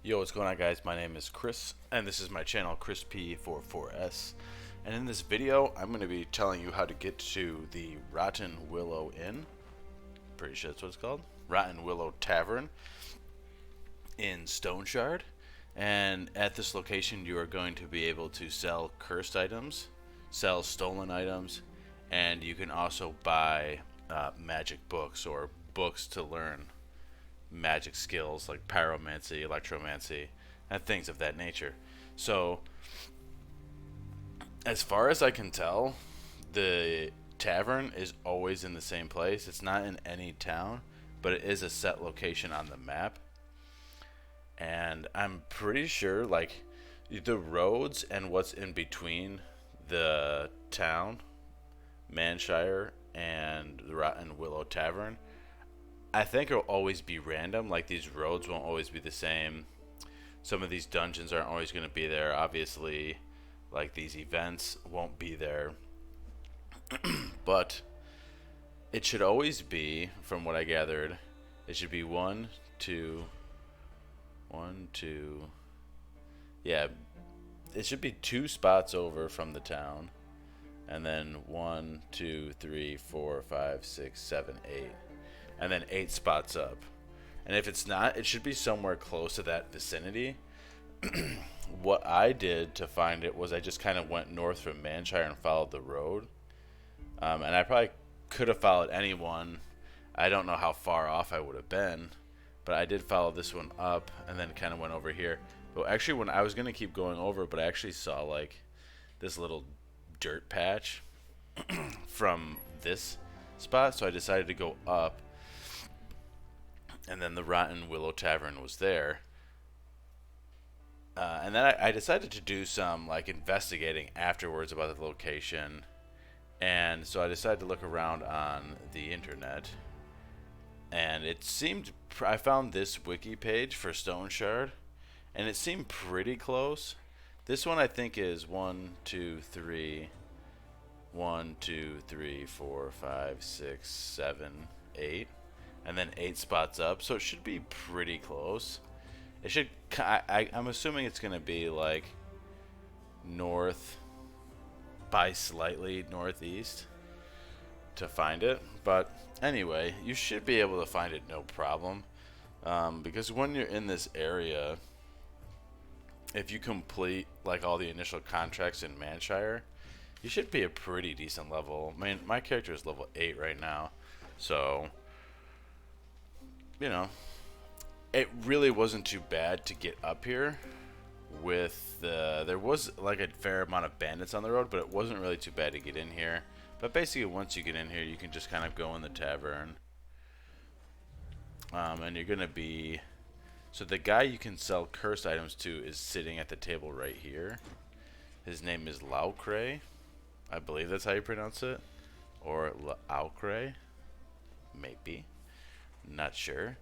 Yo, what's going on, guys? My name is Chris, and this is my channel, Chris P44S. And in this video, I'm going to be telling you how to get to the Rotten Willow Inn. Pretty sure that's what it's called. Rotten Willow Tavern in STONESHARD. And at this location, you are going to be able to sell cursed items, sell stolen items, and you can also buy magic books or books to learn magic skills like pyromancy, electromancy, and things of that nature. So, as far as I can tell, the tavern is always in the same place. It's not in any town, but it is a set location on the map. And I'm pretty sure, like, the roads and what's in between the town, Mannshire, and the Rotten Willow Tavern, I think it'll always be random. Like, these roads won't always be the same. Some of these dungeons aren't always going to be there. Obviously, like, these events won't be there. But it should always be, from what I gathered, it should be one, two. Yeah, it should be 2 spots over from the town. And then 1, 2, 3, 4, 5, 6, 7, 8. And then 8 spots up. And if it's not, it should be somewhere close to that vicinity. What I did to find it was I just kind of went north from Mannshire and followed the road. And I probably could have followed anyone. I don't know how far off I would have been. But I did follow this one up and then kind of went over here. But actually, when I was going to keep going over, but I actually saw, like, this little dirt patch from this spot. So I decided to go up. And then the Rotten Willow Tavern was there. And then I decided to do some, like, investigating afterwards about the location. And so I decided to look around on the internet. And it seemed, I found this wiki page for STONESHARD. And it seemed pretty close. This one I think is 1, 2, 3, 1, 2, 3, 4, 5, 6, 7, 8. And then 8 spots up, so it should be pretty close. It should. I'm assuming it's gonna be like north by slightly northeast to find it. But anyway, you should be able to find it no problem, because when you're in this area, if you complete like all the initial contracts in Mannshire, you should be a pretty decent level. I mean, my character is level 8 right now, so. You know, it really wasn't too bad to get up here with there was like a fair amount of bandits on the road, but it wasn't really too bad to get in here. But basically, once you get in here, you can just kind of go in the tavern. And you're going to be... So the guy you can sell cursed items to is sitting at the table right here. His name is Laucre. I believe that's how you pronounce it. Or Laucre. Maybe. Not sure,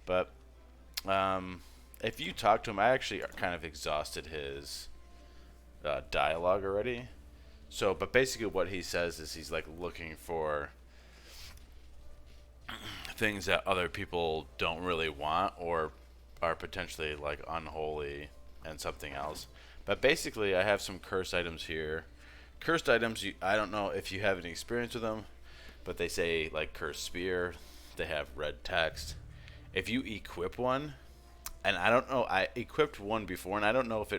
but if you talk to him, I actually kind of exhausted his dialogue already. So, but basically what he says is he's like looking for things that other people don't really want or are potentially like unholy and something else. But basically I have some cursed items here. Cursed items, I don't know if you have any experience with them, but they say like cursed spear. They have red text. If you equip one, and I don't know, I equipped one before, and I don't know if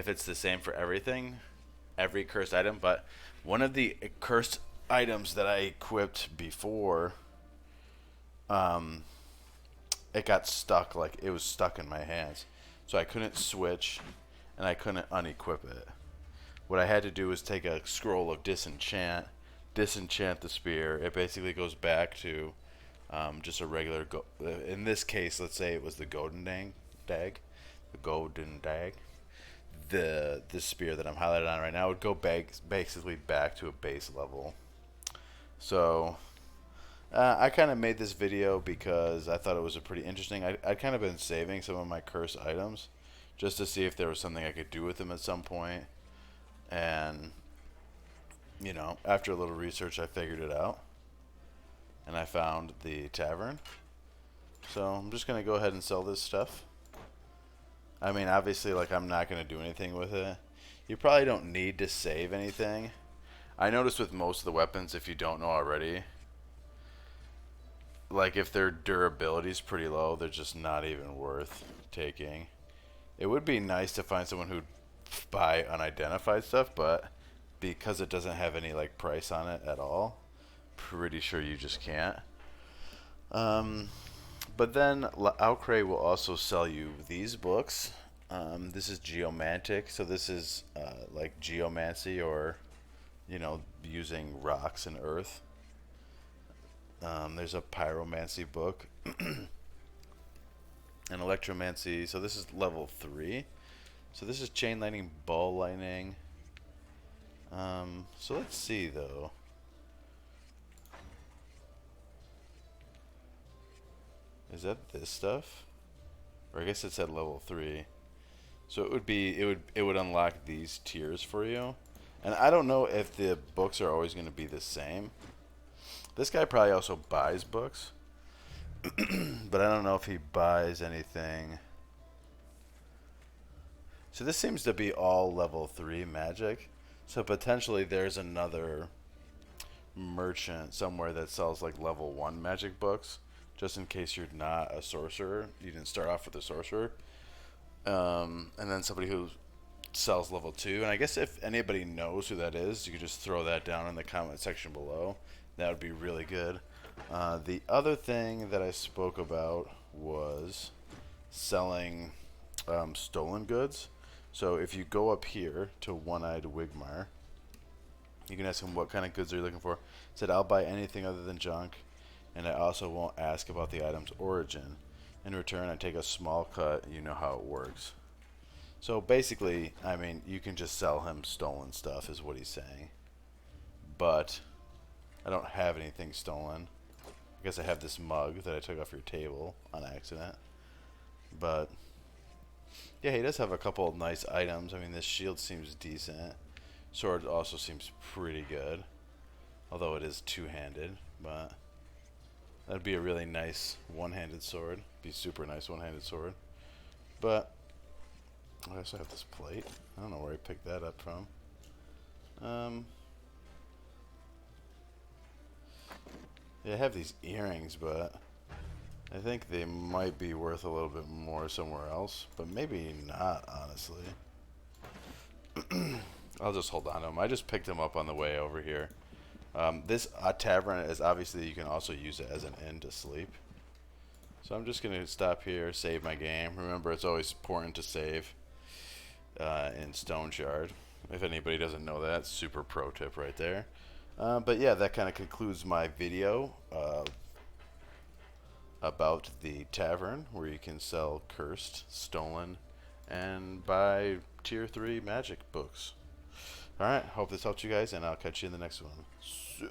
it's the same for everything, every cursed item, but one of the cursed items that I equipped before, it got stuck, like it was stuck in my hands, so I couldn't switch, and I couldn't unequip it. What I had to do was take a scroll of disenchant the spear. It basically goes back to just a regular in this case, let's say it was the golden dag, the spear that I'm highlighted on right now would go basically back to a base level. So I kind of made this video because I thought it was a pretty interesting. I'd kind of been saving some of my cursed items just to see if there was something I could do with them at some point. And you know, after a little research, I figured it out. And I found the tavern. So I'm just going to go ahead and sell this stuff. I mean, obviously, like, I'm not going to do anything with it. You probably don't need to save anything. I noticed with most of the weapons, if you don't know already, like, if their durability is pretty low, they're just not even worth taking. It would be nice to find someone who'd buy unidentified stuff, but because it doesn't have any, like, price on it at all, pretty sure you just can't. But then Outcray will also sell you these books. This is Geomantic, so this is like geomancy, or using rocks and earth. There's a pyromancy book, an electromancy. So this is level 3. So this is chain lightning, ball lightning. So let's see though. Is that this stuff? Or I guess it's at level 3. So it would unlock these tiers for you. And I don't know if the books are always going to be the same. This guy probably also buys books. But I don't know if he buys anything. So this seems to be all level 3 magic. So potentially there's another merchant somewhere that sells like level 1 magic books. Just in case you're not a sorcerer. You didn't start off with a sorcerer. And then somebody who sells level 2. And I guess if anybody knows who that is, you could just throw that down in the comment section below. That would be really good. The other thing that I spoke about was selling stolen goods. So if you go up here to One-Eyed Wigmar, you can ask him what kind of goods are you looking for. He said, I'll buy anything other than junk, and I also won't ask about the item's origin. In return, I take a small cut. You know how it works. So basically, I mean, you can just sell him stolen stuff is what he's saying. But I don't have anything stolen. I guess I have this mug that I took off your table on accident. But yeah, he does have a couple of nice items. I mean, this shield seems decent. Sword also seems pretty good. Although it is two-handed, but that'd be a really nice one-handed sword. Be super nice one-handed sword. But I also have this plate. I don't know where I picked that up from. Yeah, I have these earrings, but I think they might be worth a little bit more somewhere else. But maybe not, honestly. I'll just hold on to them. I just picked them up on the way over here. This tavern is obviously, you can also use it as an inn to sleep. So I'm just going to stop here, save my game. Remember, it's always important to save in STONESHARD. If anybody doesn't know that, super pro tip right there. But yeah, that kind of concludes my video about the tavern, where you can sell cursed, stolen, and buy tier 3 magic books. Alright, hope this helped you guys, and I'll catch you in the next one.